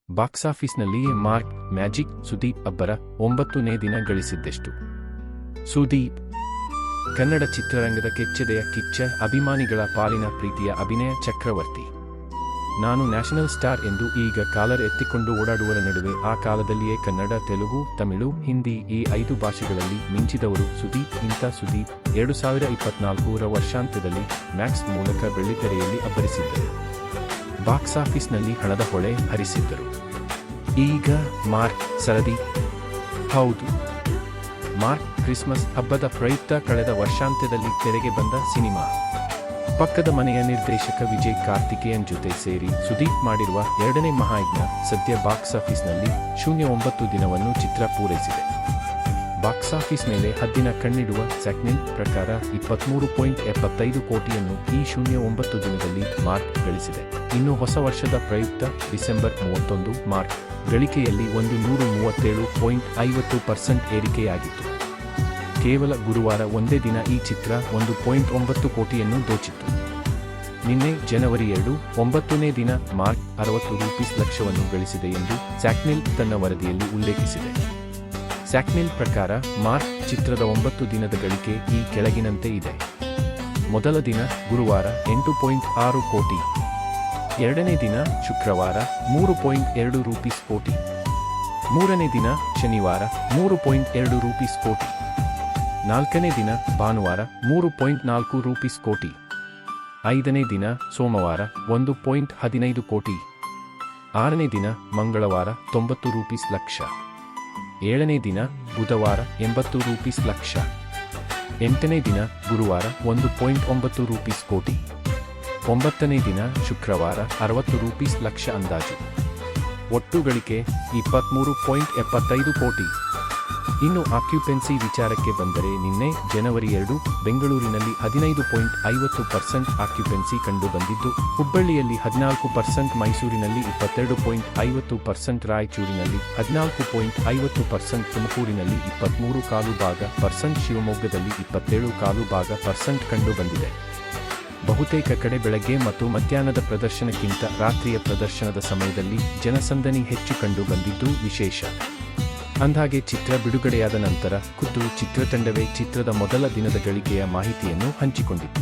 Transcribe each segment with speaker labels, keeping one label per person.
Speaker 1: ಬಾಕ್ಸಾಫೀಸ್ನಲ್ಲಿ mark magic Sudeep ಅಬ್ಬರ 9ನೇ ದಿನ ಗಳಿಸಿದ್ದೆಷ್ಟು? ಸುದೀಪ್ ಕನ್ನಡ ಚಿತ್ರರಂಗದ ಕೆಚ್ಚೆದೆಯ ಕಿಚ್ಚ, ಅಭಿಮಾನಿಗಳ ಪಾಲಿನ ಪ್ರೀತಿಯ ಅಭಿನಯ ಚಕ್ರವರ್ತಿ. ನಾನು ನ್ಯಾಷನಲ್ ಸ್ಟಾರ್ ಎಂದು ಈಗ ಕಾಲರ್ ಎತ್ತಿಕೊಂಡು ಓಡಾಡುವರ ನಡುವೆ ಆ ಕಾಲದಲ್ಲಿಯೇ ಕನ್ನಡ, ತೆಲುಗು, ತಮಿಳು, ಹಿಂದಿ ಈ 5 ಭಾಷೆಗಳಲ್ಲಿ ಮಿಂಚಿದವರು ಸುದೀಪ್. ಇಂಥ ಸುದೀಪ್ 2024ರ ವರ್ಷಾಂತ್ಯದಲ್ಲಿ ಮ್ಯಾಕ್ಸ್ ಮೂಲಕ ಬೆಳ್ಳಿತೆರೆಯಲ್ಲಿ ಅಬ್ಬರಿಸಿದ್ದರು. ಬಾಕ್ಸಾಫೀಸ್ನಲ್ಲಿ ಹಣದ ಹೊಳೆ ಹರಿಸಿದ್ದರು. ಈಗ ಮಾರ್ಕ್ ಸರದಿ. ಹೌದು, ಮಾರ್ಕ್ ಕ್ರಿಸ್ಮಸ್ ಹಬ್ಬದ ಪ್ರಯುಕ್ತ ಕಳೆದ ವರ್ಷಾಂತ್ಯದಲ್ಲಿ ತೆರೆಗೆ ಬಂದ ಸಿನಿಮಾ. ಪಕ್ಕದ ಮನೆಯ ನಿರ್ದೇಶಕ ವಿಜಯ್ ಕಾರ್ತಿಕೇಯನ್ ಜೊತೆ ಸೇರಿ ಸುದೀಪ್ ಮಾಡಿರುವ 2ನೇ ಮಹಾಯಜ್ಞ ಸದ್ಯ ಬಾಕ್ಸಾಫೀಸ್ನಲ್ಲಿ 09 ದಿನವನ್ನು ಚಿತ್ರ ಪೂರೈಸಿದೆ. ಬಾಕ್ಸಾಫೀಸ್ ಮೇಲೆ ಹದ್ದಿನ ಕಣ್ಣಿಡುವ ಸ್ಯಾಕ್ನಿಲ್ ಪ್ರಕಾರ 23.75 ಕೋಟಿಯನ್ನು ಈ 09 ದಿನದಲ್ಲಿ ಮಾರ್ಕ್ ಗಳಿಸಿದೆ. ಇನ್ನು ಹೊಸ ವರ್ಷದ ಪ್ರಯುಕ್ತ ಡಿಸೆಂಬರ್ 31 ಮಾರ್ಕ್ ಗಳಿಕೆಯಲ್ಲಿ 137.50% ಏರಿಕೆಯಾಗಿತ್ತು. ಕೇವಲ ಗುರುವಾರ ಒಂದೇ ದಿನ ಈ ಚಿತ್ರ 1.9 ಕೋಟಿಯನ್ನು ದೋಚಿತ್ತು. ನಿನ್ನೆ ಜನವರಿ 2, 9ನೇ ದಿನ ಮಾರ್ಕ್ 60 ರೂಪೀಸ್ ಲಕ್ಷವನ್ನು ಗಳಿಸಿದೆ ಎಂದು ಸ್ಯಾಕ್ನಿಲ್ ತನ್ನ ವರದಿಯಲ್ಲಿ ಉಲ್ಲೇಖಿಸಿದೆ. ಸ್ಯಾಕ್ನಿಲ್ ಪ್ರಕಾರ ಮಾರ್ಕ್ ಚಿತ್ರದ 9 ದಿನದ ಗಳಿಕೆ ಈ ಕೆಳಗಿನಂತೆ ಇದೆ. ಮೊದಲ ದಿನ ಗುರುವಾರ 8.6 ಕೋಟಿ, 2ನೇ ದಿನ ಶುಕ್ರವಾರ 3.2 ರೂಪೀಸ್ ಕೋಟಿ, 3ನೇ ದಿನ ಶನಿವಾರ 3.2 ರೂಪೀಸ್ ಕೋಟಿ, 4ನೇ ದಿನ ಭಾನುವಾರ 3.4 ರೂಪೀಸ್ ಕೋಟಿ, 5ನೇ ದಿನ ಸೋಮವಾರ 1.15 ಕೋಟಿ, 6ನೇ ದಿನ ಮಂಗಳವಾರ 90 ರೂಪೀಸ್ ಲಕ್ಷ, 7ನೇ ದಿನ ಬುಧವಾರ 80 ರೂಪೀಸ್ ಲಕ್ಷ, 8ನೇ ದಿನ ಗುರುವಾರ 1.9 ರೂಪೀಸ್ ಕೋಟಿ, 9ನೇ ದಿನ ಶುಕ್ರವಾರ 60 ರೂಪೀಸ್ ಲಕ್ಷ ಅಂದಾಜು. ಒಟ್ಟು ಗಳಿಕೆ 23.75 ಕೋಟಿ. ಇನ್ನು ಆಕ್ಯುಪೆನ್ಸಿ ವಿಚಾರಕ್ಕೆ ಬಂದರೆ ನಿನ್ನೆ ಜನವರಿ 2 ಬೆಂಗಳೂರಿನಲ್ಲಿ 15.50% ಆಕ್ಯುಪೆನ್ಸಿ ಕಂಡು ಬಂದಿದ್ದು, ಹುಬ್ಬಳ್ಳಿಯಲ್ಲಿ 14%, ಮೈಸೂರಿನಲ್ಲಿ 22.50%, ರಾಯಚೂರಿನಲ್ಲಿ 14.50%, ತುಮಕೂರಿನಲ್ಲಿ 23.25%, ಶಿವಮೊಗ್ಗದಲ್ಲಿ 27.25% ಕಂಡು ಬಂದಿದೆ. ಬಹುತೇಕ ಕಡೆ ಬೆಳಗ್ಗೆ ಮತ್ತು ಮಧ್ಯಾಹ್ನದ ಪ್ರದರ್ಶನಕ್ಕಿಂತ ರಾತ್ರಿಯ ಪ್ರದರ್ಶನದ ಸಮಯದಲ್ಲಿ ಜನಸಂದಣಿ ಹೆಚ್ಚು ಕಂಡು ಬಂದಿದ್ದು ವಿಶೇಷ. ಅಂದ್ಹಾಗೆ ಚಿತ್ರ ಬಿಡುಗಡೆಯಾದ ನಂತರ ಖುದ್ದು ಚಿತ್ರತಂಡವೇ ಚಿತ್ರದ ಮೊದಲ ದಿನದ ಗಳಿಕೆಯ ಮಾಹಿತಿಯನ್ನು ಹಂಚಿಕೊಂಡಿತ್ತು.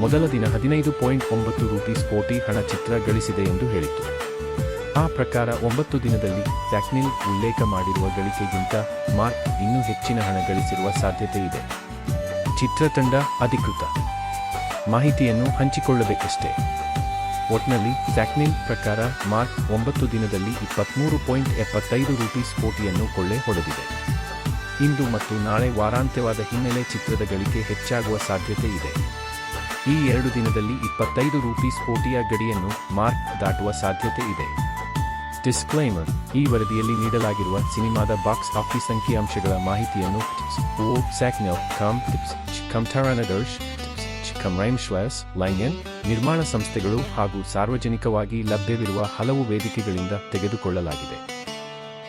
Speaker 1: ಮೊದಲ ದಿನ 15.9 ರೂಪೀಸ್ ಕೋಟಿ ಹಣ ಚಿತ್ರ ಗಳಿಸಿದೆ ಎಂದು ಹೇಳಿತ್ತು. ಆ ಪ್ರಕಾರ 9 ದಿನದಲ್ಲಿ ಸ್ಯಾಕ್ನಿಲ್ ಉಲ್ಲೇಖ ಮಾಡಿರುವ ಗಳಿಕೆಗಿಂತ ಮಾರ್ಕ್ ಇನ್ನೂ ಹೆಚ್ಚಿನ ಹಣ ಗಳಿಸಿರುವ ಸಾಧ್ಯತೆ ಇದೆ. ಚಿತ್ರತಂಡ ಅಧಿಕೃತ ಮಾಹಿತಿಯನ್ನು ಹಂಚಿಕೊಳ್ಳಬೇಕಷ್ಟೇ. ಒಟ್ನಲ್ಲಿ ಸ್ಯಾಕ್ನಿಲ್ ಪ್ರಕಾರ ಮಾರ್ಕ್ 9 ದಿನದಲ್ಲಿ 23.75 ರೂಪೀಸ್ ಕೋಟಿಯನ್ನು ಕೊಳ್ಳೆ ಹೊಡೆದಿದೆ. ಇಂದು ಮತ್ತು ನಾಳೆ ವಾರಾಂತ್ಯವಾದ ಹಿನ್ನೆಲೆ ಚಿತ್ರದ ಗಳಿಕೆ ಹೆಚ್ಚಾಗುವ ಸಾಧ್ಯತೆ ಇದೆ. ಈ 2 ದಿನದಲ್ಲಿ 25 ರೂಪೀಸ್ ಕೋಟಿಯ ಗಡಿಯನ್ನು ಮಾರ್ಕ್ ದಾಟುವ ಸಾಧ್ಯತೆ ಇದೆ. ಡಿಸ್ಕ್ಲೈಮರ್: ಈ ವರದಿಯಲ್ಲಿ ನೀಡಲಾಗಿರುವ ಸಿನಿಮಾದ ಬಾಕ್ಸ್ ಆಫೀಸ್ ಅಂಕಿಅಂಶಗಳ ಮಾಹಿತಿಯನ್ನು ಲೈನ್ಯನ್ ನಿರ್ಮಾಣ ಸಂಸ್ಥೆಗಳು ಹಾಗೂ ಸಾರ್ವಜನಿಕವಾಗಿ ಲಭ್ಯವಿರುವ ಹಲವು ವೇದಿಕೆಗಳಿಂದ ತೆಗೆದುಕೊಳ್ಳಲಾಗಿದೆ.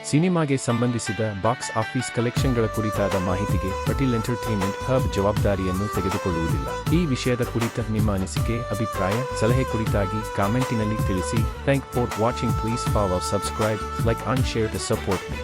Speaker 1: ಸಿನಿಮಾಗೆ ಸಂಬಂಧಿಸಿದ ಬಾಕ್ಸ್ ಆಫೀಸ್ ಕಲೆಕ್ಷನ್ಗಳ ಕುರಿತಾದ ಮಾಹಿತಿಗೆ ಪಟೇಲ್ ಎಂಟರ್ಟೈನ್ಮೆಂಟ್ ಹಬ್ ಜವಾಬ್ದಾರಿಯನ್ನು ತೆಗೆದುಕೊಳ್ಳುವುದಿಲ್ಲ. ಈ ವಿಷಯದ ಕುರಿತ ನಿಮ್ಮ ಅನಿಸಿಕೆ, ಅಭಿಪ್ರಾಯ, ಸಲಹೆ ಕುರಿತಾಗಿ ಕಾಮೆಂಟಿನಲ್ಲಿ ತಿಳಿಸಿ. Thank for watching. Please follow, subscribe, like and share to support me.